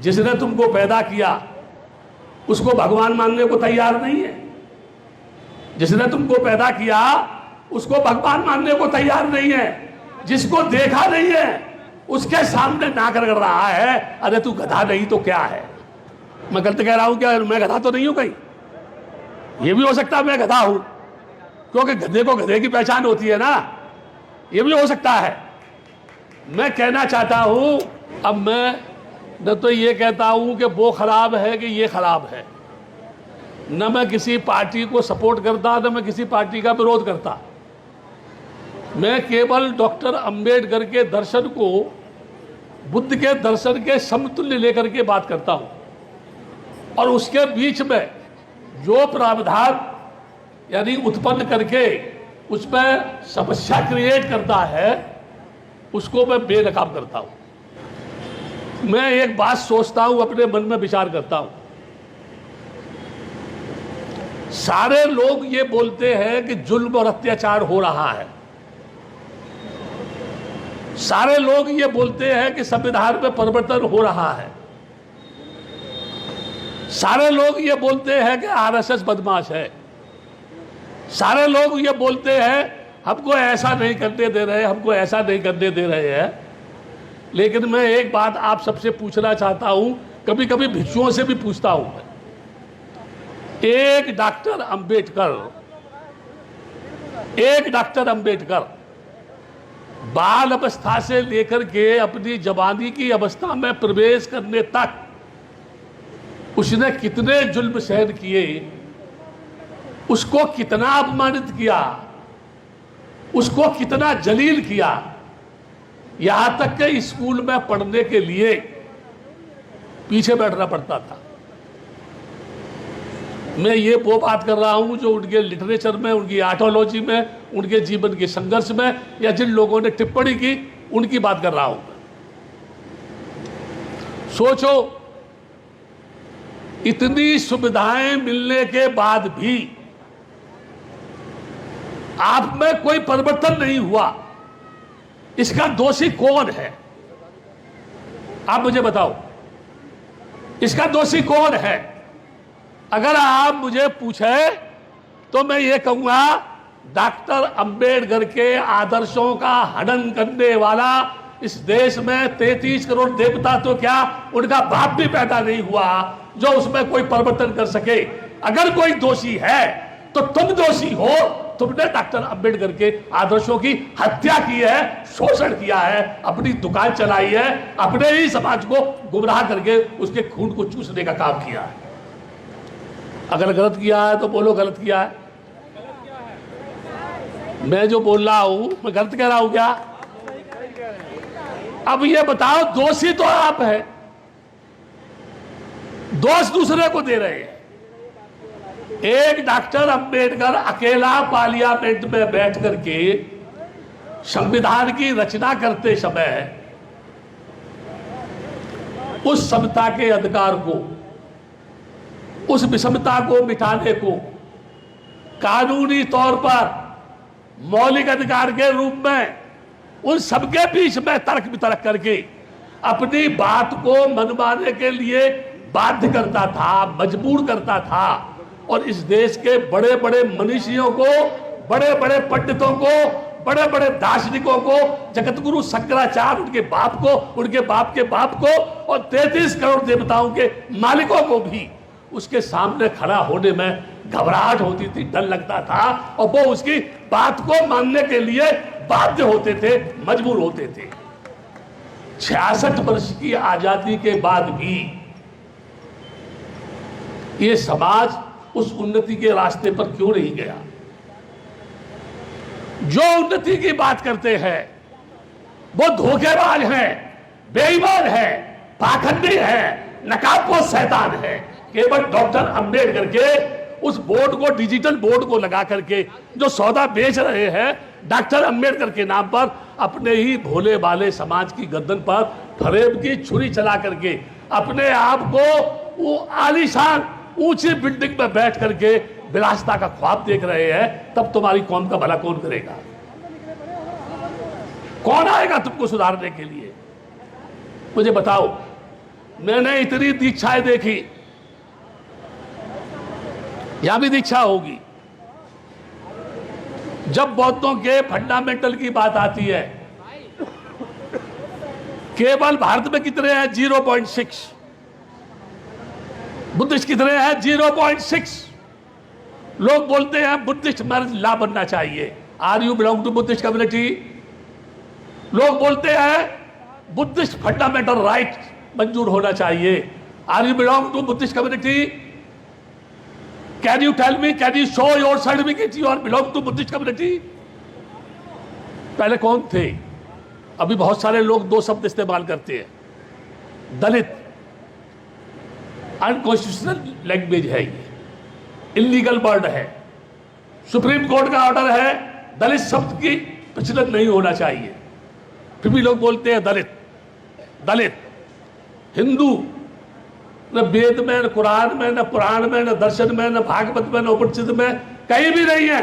जिसने तुमको पैदा किया उसको भगवान मानने को तैयार नहीं है। जिसने तुमको पैदा किया उसको भगवान मानने को तैयार नहीं है। जिसको देखा नहीं है उसके सामने नाक रगड़ रहा है, अरे तू गधा नहीं तो क्या है। मैं गलत कह रहा हूं क्या? मैं गधा तो नहीं हूं कहीं? ये भी हो सकता है मैं गधा हूं, क्योंकि गधे को गधे की पहचान होती है ना, ये भी हो सकता है। मैं कहना चाहता हूं, अब मैं न तो ये कहता हूं कि वो खराब है कि ये खराब है, न मैं किसी पार्टी को सपोर्ट करता न मैं किसी पार्टी का विरोध करता। मैं केवल डॉक्टर अंबेडकर के दर्शन को बुद्ध के दर्शन के समतुल्य लेकर के बात करता हूं, और उसके बीच में जो प्रावधान यानी उत्पन्न करके उसमें समस्या क्रिएट करता है उसको मैं बेनकाब करता हूं। मैं एक बात सोचता हूं, अपने मन में विचार करता हूं। सारे लोग ये बोलते हैं कि जुल्म और अत्याचार हो रहा है, सारे लोग ये बोलते हैं कि संविधान में परिवर्तन हो रहा है, सारे लोग ये बोलते हैं कि आरएसएस बदमाश है, सारे लोग ये बोलते हैं हमको ऐसा नहीं करने दे रहे, हमको ऐसा नहीं करने दे रहे हैं। लेकिन मैं एक बात आप सबसे पूछना चाहता हूं, कभी कभी भिक्षुओं से भी पूछता हूं मैं। एक डॉक्टर अंबेडकर बाल अवस्था से लेकर के अपनी जवानी की अवस्था में प्रवेश करने तक उसने कितने जुल्म सहन किए, उसको कितना अपमानित किया, उसको कितना जलील किया। यहां तक कि स्कूल में पढ़ने के लिए पीछे बैठना पड़ता था। मैं ये वो बात कर रहा हूं जो उनके लिटरेचर में, उनकी आइडियोलॉजी में, उनके जीवन के संघर्ष में, या जिन लोगों ने टिप्पणी की उनकी बात कर रहा हूं। सोचो, इतनी सुविधाएं मिलने के बाद भी आप में कोई परिवर्तन नहीं हुआ, इसका दोषी कौन है? आप मुझे बताओ, इसका दोषी कौन है? अगर आप मुझे पूछे तो मैं ये कहूंगा, डॉक्टर अंबेडकर के आदर्शों का हनन करने वाला इस देश में 33 करोड़ देवता तो क्या उनका बाप भी पैदा नहीं हुआ जो उसमें कोई परिवर्तन कर सके। अगर कोई दोषी है तो तुम दोषी हो। तुमने डॉक्टर अंबेडकर के आदर्शों की हत्या की है, शोषण किया है, अपनी दुकान चलाई है, अपने ही समाज को गुमराह करके उसके खून को चूसने का काम किया है। अगर गलत किया है तो बोलो गलत किया है। मैं जो बोल रहा हूं मैं गलत कह रहा हूं क्या? अब ये बताओ, दोषी तो आप हैं, दोष दूसरे को दे रहे हैं। एक डॉक्टर अंबेडकर अकेला पार्लियामेंट में बैठ करके संविधान की रचना करते समय उस समता के अधिकार को, उस विषमता को मिटाने को कानूनी तौर पर मौलिक अधिकार के रूप में उन सबके बीच में तर्क वितर्क करके अपनी बात को मनवाने के लिए बाध्य करता था, मजबूर करता था। और इस देश के बड़े बड़े मनीषियों को, बड़े बड़े पंडितों को, बड़े बड़े दार्शनिकों को, जगतगुरु शंकराचार्य, उनके बाप को, उनके बाप के बाप को, और 33 करोड़ देवताओं के मालिकों को भी उसके सामने खड़ा होने में घबराहट होती थी, डर लगता था, और वो उसकी बात को मानने के लिए बाध्य होते थे, मजबूर होते थे। 66 वर्ष की आजादी के बाद भी ये समाज उस उन्नति के रास्ते पर क्यों नहीं गया? जो उन्नति की बात करते हैं वो धोखेबाज हैं, बेईमान हैं, पाखंडी हैं, नकाबपोश शैतान हैं। केवल डॉक्टर अंबेडकर के उस बोर्ड को, डिजिटल बोर्ड को लगा करके जो सौदा बेच रहे हैं डॉक्टर अंबेडकर के नाम पर, अपने ही भोले भाले समाज की गर्दन पर फरेब की छुरी चला करके अपने आप को वो आलीशान ऊंची बिल्डिंग में बैठ करके विलासिता का ख्वाब देख रहे हैं। तब तुम्हारी कौम का भला कौन करेगा? कौन आएगा तुमको सुधारने के लिए? मुझे बताओ। मैंने इतनी दीक्षाएं देखी, यहां भी दीक्षा होगी। जब बौद्धों के फंडामेंटल की बात आती है, केवल भारत में कितने हैं? 0.6। बुद्धिस्ट कितने हैं? 0.6। लोग बोलते हैं बुद्धिस्ट मैरिज लॉ बनना चाहिए। Are you belong to Buddhist community? लोग बोलते हैं बुद्धिस्ट फंडामेंटल राइट मंजूर होना चाहिए। Are you belong to Buddhist community? Can you tell me, can you show your certificate you are belong to Buddhist community? पहले कौन थे? अभी बहुत सारे लोग दो शब्द इस्तेमाल करते हैं, दलित। अनकॉन्स्टिट्यूशनल लैंग्वेज है ये, इलीगल वर्ड है। सुप्रीम कोर्ट का ऑर्डर है दलित शब्द की प्रचलित नहीं होना चाहिए, फिर भी लोग बोलते हैं दलित। दलित हिंदू न वेद में, न कुरान में, न पुराण में, न दर्शन में, न भागवत में, न उपनिषद में, कहीं भी नहीं है।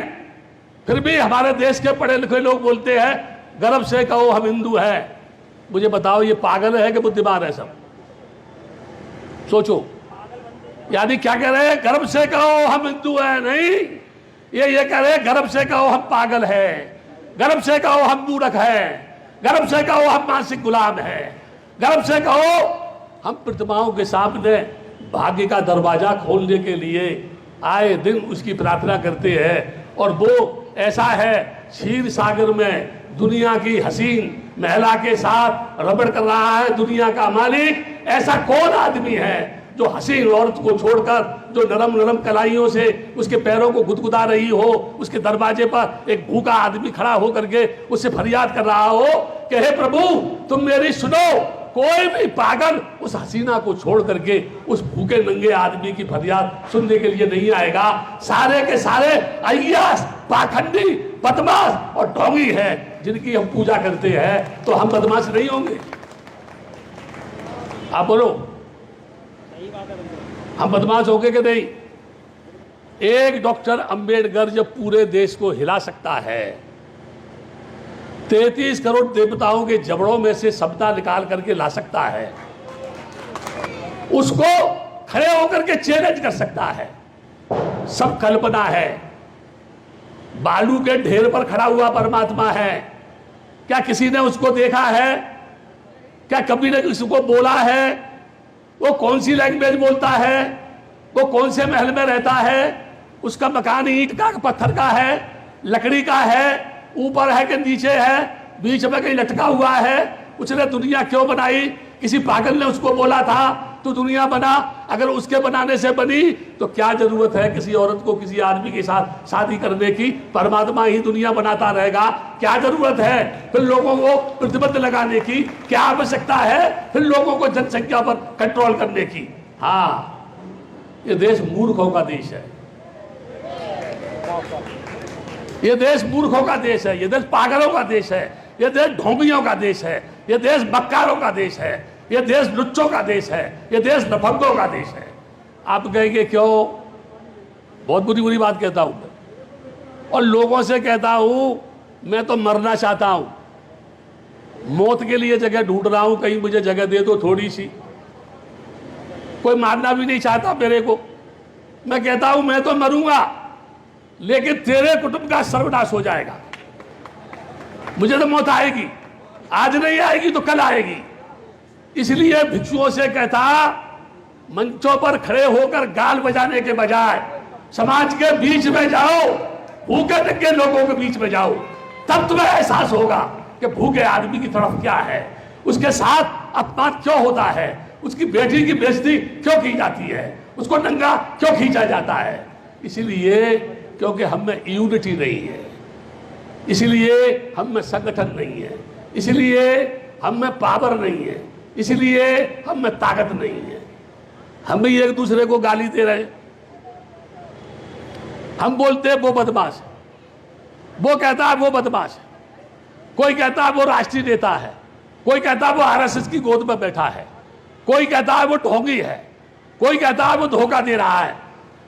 फिर भी हमारे देश के पढ़े लिखे लोग बोलते हैं गर्व से कहो हम हिंदू हैं। मुझे बताओ ये पागल है कि बुद्धिमान है? सब सोचो। यानी क्या कह रहे हैं? गर्व से कहो हम हिंदू हैं? नहीं, ये कह रहे हैं गर्व से कहो हम पागल हैं, गर्व से कहो हम मूर्ख हैं, गर्व से कहो हम मानसिक गुलाम हैं, गर्व से कहो हम प्रतिमाओं के सामने भाग्य का दरवाजा खोलने के लिए आए दिन उसकी प्रार्थना करते हैं। और वो ऐसा है क्षीर सागर में दुनिया की हसीन महिला के साथ रबड़ कर रहा है दुनिया का मालिक। ऐसा कौन आदमी है जो हसीन औरत को छोड़कर, जो नरम नरम कलाइयों से उसके पैरों को गुदगुदा रही हो, उसके दरवाजे पर एक भूखा आदमी खड़ा होकर के उससे फरियाद कर रहा हो कि हे प्रभु तुम मेरी सुनो। कोई भी पागल उस हसीना को छोड़ करके उस भूखे नंगे आदमी की फरियाद सुनने के लिए नहीं आएगा। सारे के सारे अय्यास, पाखंडी, बदमाश और ढोंगी है जिनकी हम पूजा करते हैं। तो हम बदमाश नहीं होंगे? आप बोलो, हम बदमाश होंगे कि नहीं? एक डॉक्टर अंबेडकर जब पूरे देश को हिला सकता है, 33 करोड़ देवताओं के जबड़ों में से सपना निकाल करके ला सकता है, उसको खड़े होकर के चैलेंज कर सकता है, सब कल्पना है। बालू के ढेर पर खड़ा हुआ परमात्मा है। क्या किसी ने उसको देखा है? क्या कभी ने उसको बोला है? वो कौन सी लैंग्वेज बोलता है? वो कौन से महल में रहता है? उसका मकान ईंट का, पत्थर का है, लकड़ी का है, ऊपर है कि नीचे है, बीच में कहीं लटका हुआ है? उसने दुनिया क्यों बनाई? किसी पागल ने उसको बोला था तू दुनिया बना। अगर उसके बनाने से बनी तो क्या जरूरत है किसी औरत को किसी आदमी के साथ शादी करने की? परमात्मा ही दुनिया बनाता रहेगा। क्या जरूरत है फिर लोगों को प्रतिबंध लगाने की? क्या आवश्यकता है फिर लोगों को जनसंख्या पर कंट्रोल करने की? हाँ, ये देश मूर्खों का देश है। ये देश मूर्खों का देश है, ये देश पागलों का देश है, ये देश ढोंगियों का देश है, ये देश बक्कारों का देश है, ये देश लुच्चों का देश है, ये देश नफंगों का देश है। आप कहेंगे क्यों? बहुत बुरी बुरी बात कहता हूं मैं, और लोगों से कहता हूं मैं तो मरना चाहता हूं, मौत के लिए जगह ढूंढ रहा हूं, कहीं मुझे जगह दे दो थोड़ी सी। कोई मारना भी नहीं चाहता मेरे को। मैं कहता हूं मैं तो मरूंगा, लेकिन तेरे कुटुंब का सर्वनाश हो जाएगा। मुझे तो मौत आएगी, आज नहीं आएगी तो कल आएगी। इसलिए भिक्षुओं से कहता मंचों पर खड़े होकर गाल बजाने के बजाय समाज के बीच में जाओ, भूखे नंगे लोगों के बीच में जाओ, तब तुम्हें एहसास होगा कि भूखे आदमी की तरफ क्या है, उसके साथ अपमान क्यों होता है, उसकी बेटी की बेइज्जती क्यों की जाती है, उसको नंगा क्यों खींचा जाता है। इसीलिए क्योंकि हम में यूनिटी नहीं है, इसलिए हम में संगठन नहीं है, इसलिए हम में पावर नहीं है, इसलिए हम में ताकत नहीं है। हम भी एक दूसरे को गाली दे रहे, हम बोलते हैं वो बदमाश है, वो कहता है वो बदमाश है, कोई कहता है वो राष्ट्रीय नेता है, कोई कहता है वो आरएसएस की गोद में बैठा है, कोई कहता है वो ढोंगी है, कोई कहता है वो धोखा दे रहा है।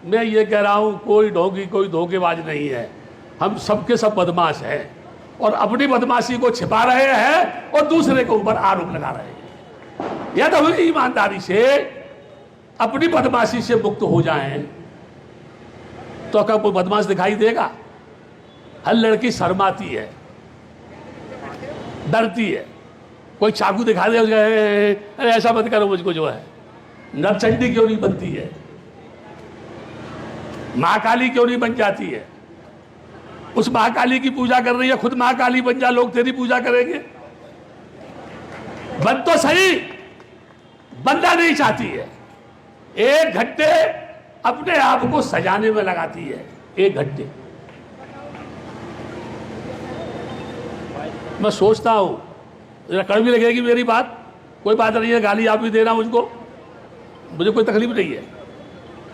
मैं ये कह रहा हूं कोई ढोंगी कोई धोखेबाज नहीं है, हम सबके सब बदमाश हैं और अपनी बदमाशी को छिपा रहे हैं और दूसरे के ऊपर आरोप लगा रहे हैं। या तो हम ईमानदारी से अपनी बदमाशी से मुक्त हो जाएं, तो क्या कोई बदमाश दिखाई देगा? हर लड़की शर्माती है, डरती है। कोई चाकू दिखा दे उसका अरे ऐसा मत करो मुझको, जो है नरचंडी क्यों नहीं बनती है? माँ काली क्यों नहीं बन जाती है? उस माँ काली की पूजा कर रही है, खुद माँ काली बन जा, लोग तेरी पूजा करेंगे। बन तो सही, बनना नहीं चाहती है। 1 घंटे अपने आप को सजाने में लगाती है, 1 घंटे। मैं सोचता हूं, जरा कड़वी लगेगी मेरी बात, कोई बात नहीं है, गाली आप भी देना मुझको, मुझे कोई तकलीफ नहीं है।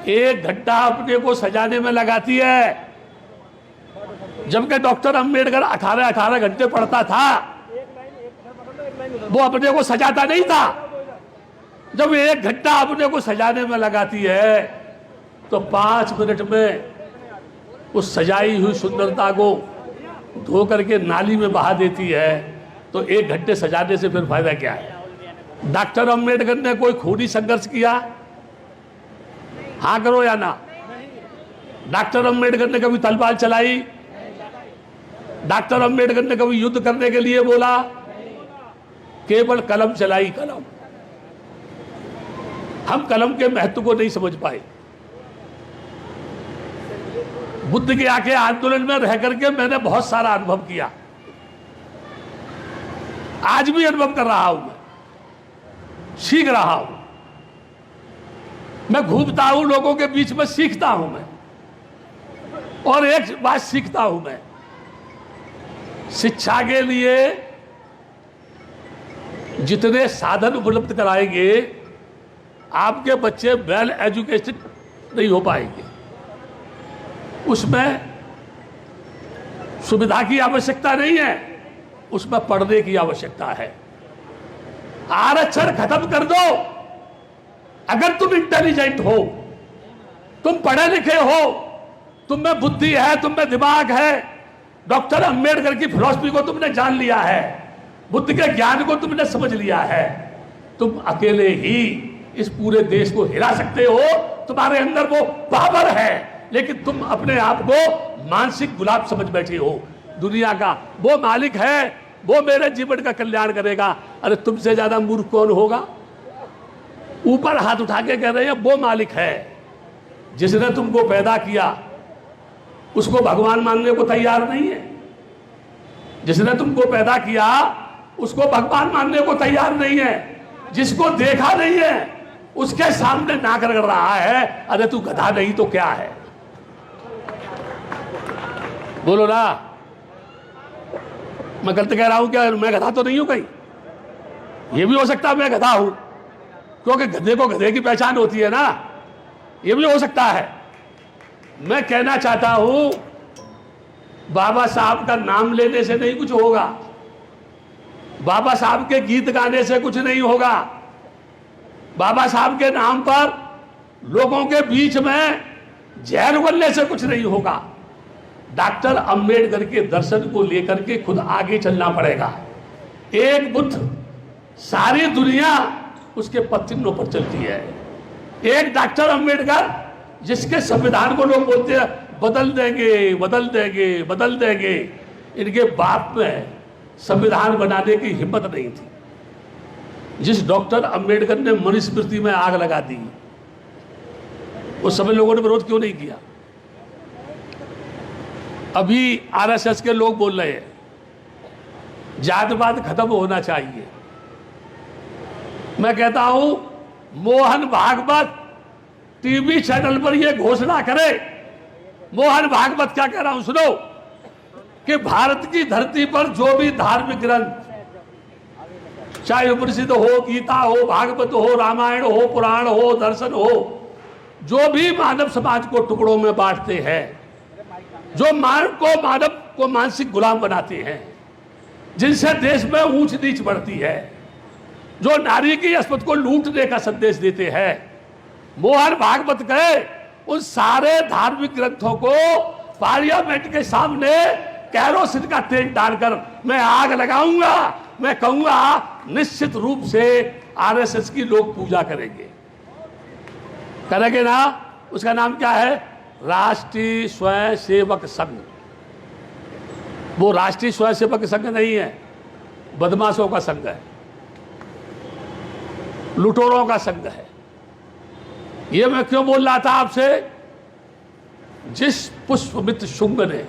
1 घंटा अपने को सजाने में लगाती है, जबकि डॉक्टर अंबेडकर 18 घंटे पढ़ता था, वो अपने को सजाता नहीं था। जब 1 घंटा अपने को सजाने में लगाती है, तो 5 मिनट में उस सजाई हुई सुंदरता को धो करके नाली में बहा देती है। तो 1 घंटे सजाने से फिर फायदा क्या है? डॉक्टर अंबेडकर ने कोई खूनी संघर्ष किया? हाँ करो या ना? डॉक्टर अंबेडकर ने कभी तलवार चलाई? डॉक्टर अंबेडकर ने कभी युद्ध करने के लिए बोला? केवल कलम चलाई, कलम। हम कलम के महत्व को नहीं समझ पाए। बुद्ध के आके आंदोलन में रह करके मैंने बहुत सारा अनुभव किया, आज भी अनुभव कर रहा हूं, मैं सीख रहा हूं, मैं घूमता हूं लोगों के बीच में, सीखता हूं मैं। और एक बात सीखता हूं मैं, शिक्षा के लिए जितने साधन उपलब्ध कराएंगे, आपके बच्चे वेल एजुकेटेड नहीं हो पाएंगे। उसमें सुविधा की आवश्यकता नहीं है, उसमें पढ़ने की आवश्यकता है। आरक्षण खत्म कर दो। अगर तुम इंटेलिजेंट हो, तुम पढ़े लिखे हो, तुम में बुद्धि है, तुम में दिमाग है, डॉक्टर अंबेडकर की फिलॉसफी को तुमने जान लिया है, बुद्ध के ज्ञान को तुमने समझ लिया है, तुम अकेले ही इस पूरे देश को हिला सकते हो। तुम्हारे अंदर वो पावर है, लेकिन तुम अपने आप को मानसिक गुलाब समझ बैठे हो। दुनिया का वो मालिक है, वो मेरे जीवन का कल्याण करेगा। अरे तुमसे ज्यादा मूर्ख कौन होगा? ऊपर हाथ उठा के कह रहे हैं वो मालिक है। जिसने तुमको पैदा किया उसको भगवान मानने को तैयार नहीं है। जिसने तुमको पैदा किया उसको भगवान मानने को तैयार नहीं है। जिसको देखा नहीं है उसके सामने नाक रगड़ रहा है। अरे तू गधा नहीं तो क्या है? बोलो ना, मैं गलत कह रहा हूं क्या? मैं गधा तो नहीं हूं कहीं? ये भी हो सकता है मैं गधा हूं, क्योंकि गधे को गधे की पहचान होती है ना, ये भी हो सकता है। मैं कहना चाहता हूं, बाबा साहब का नाम लेने से नहीं कुछ होगा, बाबा साहब के गीत गाने से कुछ नहीं होगा, बाबा साहब के नाम पर लोगों के बीच में जहर उगलने से कुछ नहीं होगा। डॉक्टर अंबेडकर के दर्शन को लेकर के खुद आगे चलना पड़ेगा। एक बुद्ध, सारी दुनिया उसके पत्तिनों पर चलती है। एक डॉक्टर अंबेडकर, जिसके संविधान को लोग बोलते हैं बदल देंगे बदल देंगे बदल देंगे, इनके बाप में संविधान बनाने की हिम्मत नहीं थी। जिस डॉक्टर अंबेडकर ने मनुस्मृति में आग लगा दी, उस समय लोगों ने विरोध क्यों नहीं किया? अभी आरएसएस के लोग बोल रहे हैं जातिवाद खत्म होना चाहिए। मैं कहता हूं मोहन भागवत टीवी चैनल पर यह घोषणा करे। मोहन भागवत क्या कह रहा हूं सुनो, कि भारत की धरती पर जो भी धार्मिक ग्रंथ, चाहे उपनिषद हो, गीता हो, भागवत हो, रामायण हो, पुराण हो, दर्शन हो, जो भी मानव समाज को टुकड़ों में बांटते हैं, जो मानव को मानसिक गुलाम बनाते हैं, जिनसे देश में ऊंच नीच बढ़ती है, जो नारी की अस्मत को लूटने का संदेश देते हैं, मोहन भागवत कहे उन सारे धार्मिक ग्रंथों को पार्लियामेंट के सामने कैरोसिन का तेल डालकर मैं आग लगाऊंगा। मैं कहूंगा निश्चित रूप से आरएसएस की लोग पूजा करेंगे ना। उसका नाम क्या है? राष्ट्रीय स्वयंसेवक संघ। वो राष्ट्रीय स्वयंसेवक संघ नहीं है, बदमाशों का संघ है, लुटेरों का संघ है। ये मैं क्यों बोल रहा था आपसे? जिस पुष्पमित्र शुंग ने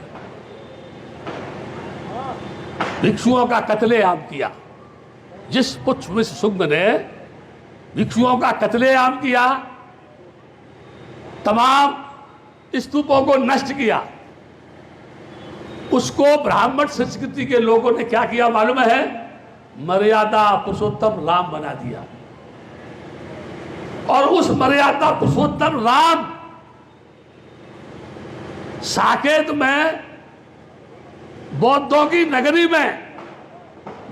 भिक्षुओं का कत्लेआम किया, जिस पुष्पमित्र शुंग ने भिक्षुओं का कत्लेआम किया, तमाम स्तूपों को नष्ट किया, उसको ब्राह्मण संस्कृति के लोगों ने क्या किया मालूम है? मर्यादा पुरुषोत्तम राम बना दिया। और उस मर्यादा पुरुषोत्तम राम साकेत में, बौद्धों की नगरी में,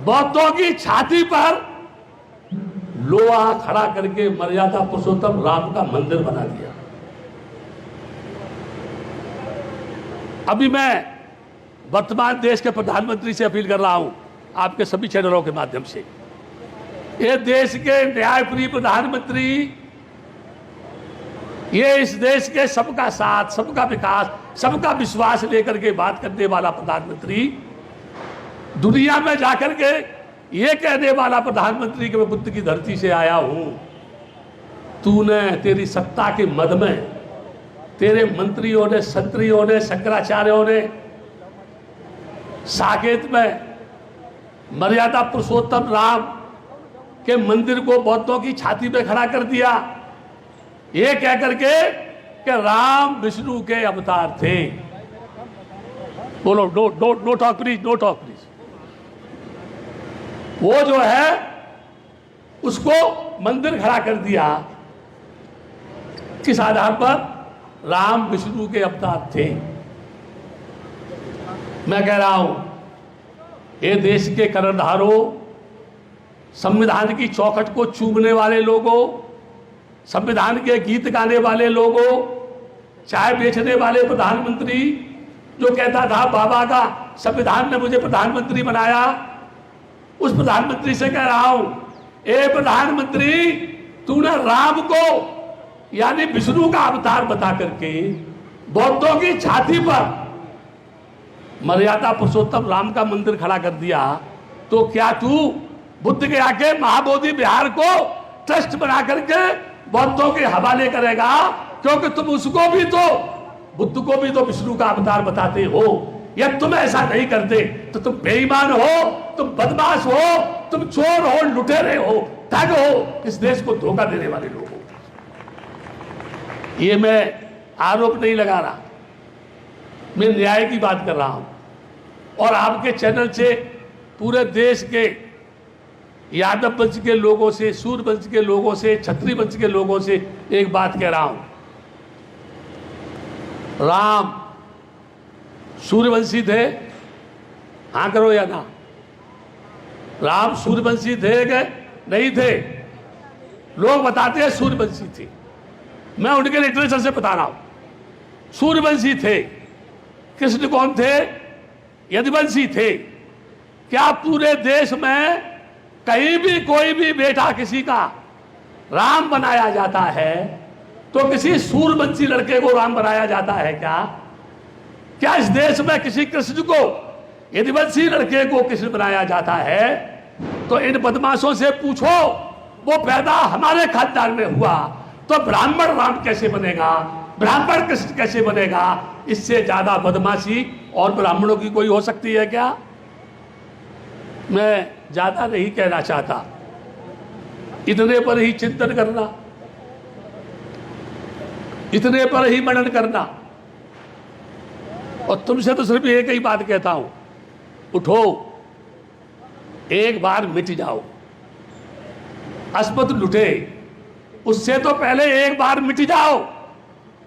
बौद्धों की छाती पर लोहा खड़ा करके मर्यादा पुरुषोत्तम राम का मंदिर बना दिया। अभी मैं वर्तमान देश के प्रधानमंत्री से अपील कर रहा हूं, आपके सभी चैनलों के माध्यम से, ये देश के न्यायप्रिय प्रधानमंत्री, ये इस देश के सबका साथ, सबका विकास, सबका विश्वास लेकर के बात करने वाला प्रधानमंत्री, दुनिया में जाकर के ये कहने वाला प्रधानमंत्री कि मैं बुद्ध की धरती से आया हूं, तूने, तेरी सत्ता के मद में तेरे मंत्रियों ने, संतरियों ने, शंकराचार्यों ने साकेत में मर्यादा पुरुषोत्तम राम के मंदिर को बौद्धों की छाती पे खड़ा कर दिया, ये कह करके कि राम विष्णु के अवतार थे। बोलो no talk please, no talk please. वो जो है उसको मंदिर खड़ा कर दिया, किस आधार पर? राम विष्णु के अवतार थे। मैं कह रहा हूं, ये देश के कर्णधारों, संविधान की चौखट को चूमने वाले लोगों, संविधान के गीत गाने वाले लोगों, चाय बेचने वाले प्रधानमंत्री जो कहता था बाबा का संविधान ने मुझे प्रधानमंत्री बनाया, उस प्रधानमंत्री से कह रहा हूं, ए प्रधानमंत्री, तूने राम को यानी विष्णु का अवतार बता करके बौद्धों की छाती पर मर्यादा पुरुषोत्तम राम का मंदिर खड़ा कर दिया, तो क्या तू बुद्ध के आके महाबोधि विहार को ट्रस्ट बना करके बौद्धों के हवाले करेगा? क्योंकि तुम उसको भी तो, बुद्ध को भी तो विष्णु का अवतार बताते हो। यदि तुम ऐसा नहीं करते तो तुम बेईमान हो, तुम बदमाश हो, तुम चोर हो, लुटेरे हो, ठग हो, इस देश को धोखा देने वाले लोग हो। ये मैं आरोप नहीं लगा रहा, मैं न्याय की बात कर रहा हूं। और आपके चैनल से पूरे देश के यादव वंश के लोगों से, सूर्य वंश के लोगों से, क्षत्रिय वंश के लोगों से एक बात कह रहा हूं, राम सूर्यवंशी थे? हाँ करो या ना? राम सूर्यवंशी थे कि नहीं थे? लोग बताते हैं सूर्यवंशी थे, मैं उनके लिटरेचर से बता रहा हूं। सूर्यवंशी थे। कृष्ण कौन थे? यदुवंशी थे। क्या पूरे देश में कहीं भी कोई भी बेटा किसी का राम बनाया जाता है तो किसी सूर्यवंशी लड़के को राम बनाया जाता है क्या? क्या इस देश में किसी कृष्ण को, यदुवंशी लड़के को कृष्ण बनाया जाता है? तो इन बदमाशों से पूछो, वो पैदा हमारे खानदान में हुआ तो ब्राह्मण राम कैसे बनेगा, ब्राह्मण कृष्ण कैसे बनेगा? इससे ज्यादा बदमाशी और ब्राह्मणों की कोई हो सकती है क्या? मैं ज्यादा नहीं कहना चाहता, इतने पर ही चिंतन करना, इतने पर ही मनन करना। और तुमसे तो सिर्फ एक ही बात कहता हूं, उठो, एक बार मिट जाओ। अस्पत लुटे, उससे तो पहले एक बार मिट जाओ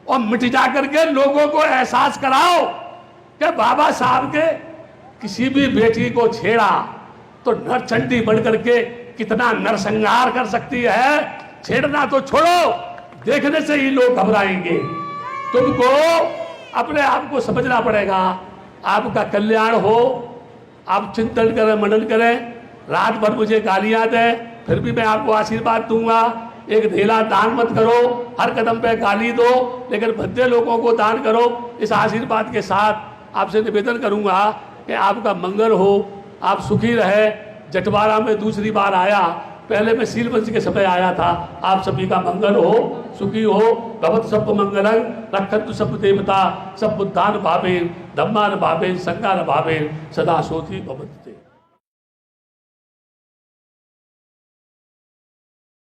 और मिट जा करके लोगों को एहसास कराओ कि बाबा साहब के किसी भी बेटी को छेड़ा तो नरचंडी बढ़ करके कितना नरसंहार कर सकती है। छेड़ना तो छोड़ो, देखने से ही लोग घबराएंगे। तुमको अपने आप को समझना पड़ेगा, आपका कल्याण हो। आप चिंतन करें, मनन करें, रात भर मुझे गालियां दें, फिर भी मैं आपको आशीर्वाद दूंगा, एक ढेला दान मत करो, हर कदम पे गाली दो, लेकिन भद्दे लोगों को दान करो। इस आशीर्वाद के साथ आपसे निवेदन करूंगा कि आपका मंगल हो, आप सुखी रहे। जटवाड़ा में दूसरी बार आया, पहले मैं सीलवंश के समय आया था। आप सभी का मंगल हो, सुखी हो। भवत सब मंगलं रक्षन्तु सब देवता, सब बुद्धान भावेन धम्मान भावेन संगान भावेन सदा सोति भवन्ते।